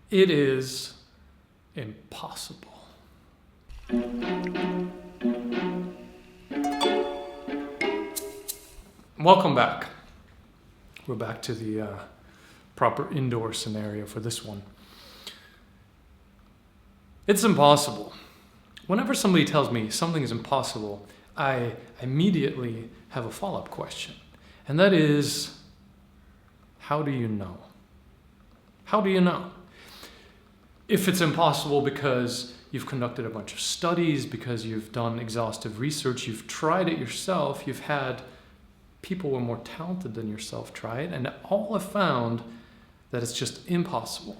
It is impossible. Welcome back. We're back to the proper indoor scenario for this one. It's impossible. Whenever somebody tells me something is impossible, I immediately have a follow-up question. And that is, how do you know? How do you know? If it's impossible because you've conducted a bunch of studies, because you've done exhaustive research, you've tried it yourself, you've had people who are more talented than yourself try it, and all have found that it's just impossible.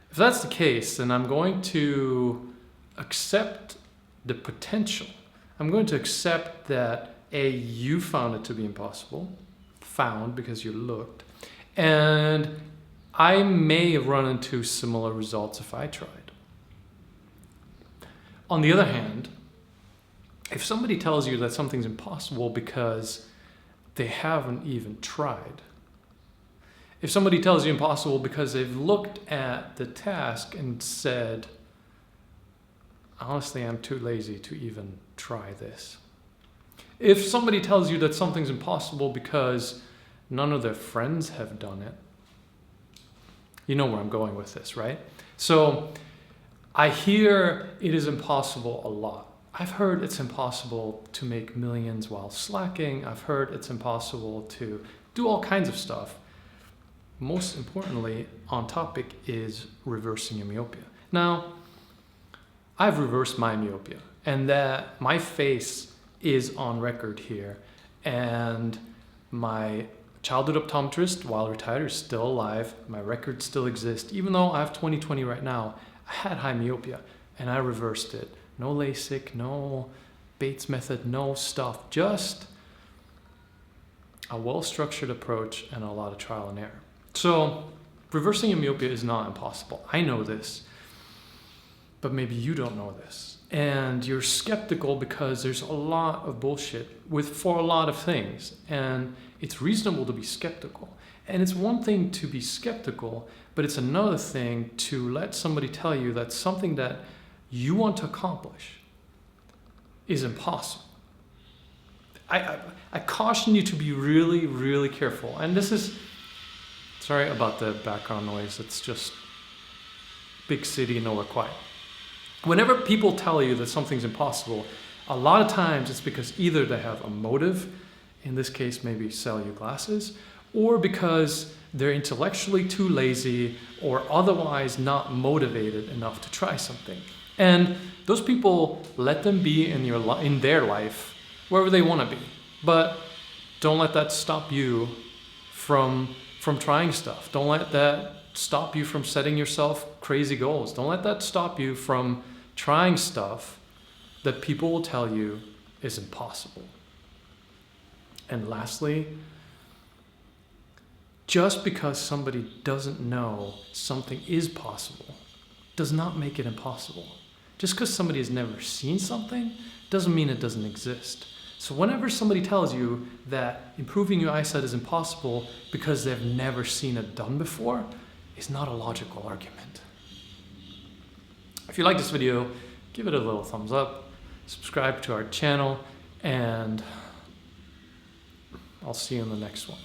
If that's the case, then I'm going to accept the potential. I'm going to accept that you found it to be impossible, found because you looked, and I may run into similar results if I tried. On the other hand, if somebody tells you that something's impossible because they haven't even tried, if somebody tells you impossible because they've looked at the task and said, honestly, I'm too lazy to even try this. If somebody tells you that something's impossible because none of their friends have done it, you know where I'm going with this, right? So I hear it is impossible a lot. I've heard it's impossible to make millions while slacking. I've heard it's impossible to do all kinds of stuff. Most importantly, on topic is reversing your myopia. Now, I've reversed my myopia, and that my face is on record here, and my childhood optometrist, while retired, is still alive. My records still exist. Even though I have 20/20 right now, I had high myopia, and I reversed it. No LASIK, no Bates method, no stuff. Just a well-structured approach and a lot of trial and error. So reversing a myopia is not impossible. I know this, but maybe you don't know this. And you're skeptical because there's a lot of bullshit for a lot of things. And it's reasonable to be skeptical. And it's one thing to be skeptical, but it's another thing to let somebody tell you that something that you want to accomplish is impossible. I caution you to be really, really careful. And this is, sorry about the background noise. It's just big city, nowhere quiet. Whenever people tell you that something's impossible, a lot of times it's because either they have a motive, in this case maybe sell you glasses, or because they're intellectually too lazy or otherwise not motivated enough to try something. And those people, let them be in their life wherever they want to be, but don't let that stop you from trying stuff. Don't let that stop you from setting yourself crazy goals. Don't let that stop you from trying stuff that people will tell you is impossible. And lastly, just because somebody doesn't know something is possible does not make it impossible. Just because somebody has never seen something doesn't mean it doesn't exist. So whenever somebody tells you that improving your eyesight is impossible because they've never seen it done before, is not a logical argument. If you like this video, give it a little thumbs up, subscribe to our channel, and I'll see you in the next one.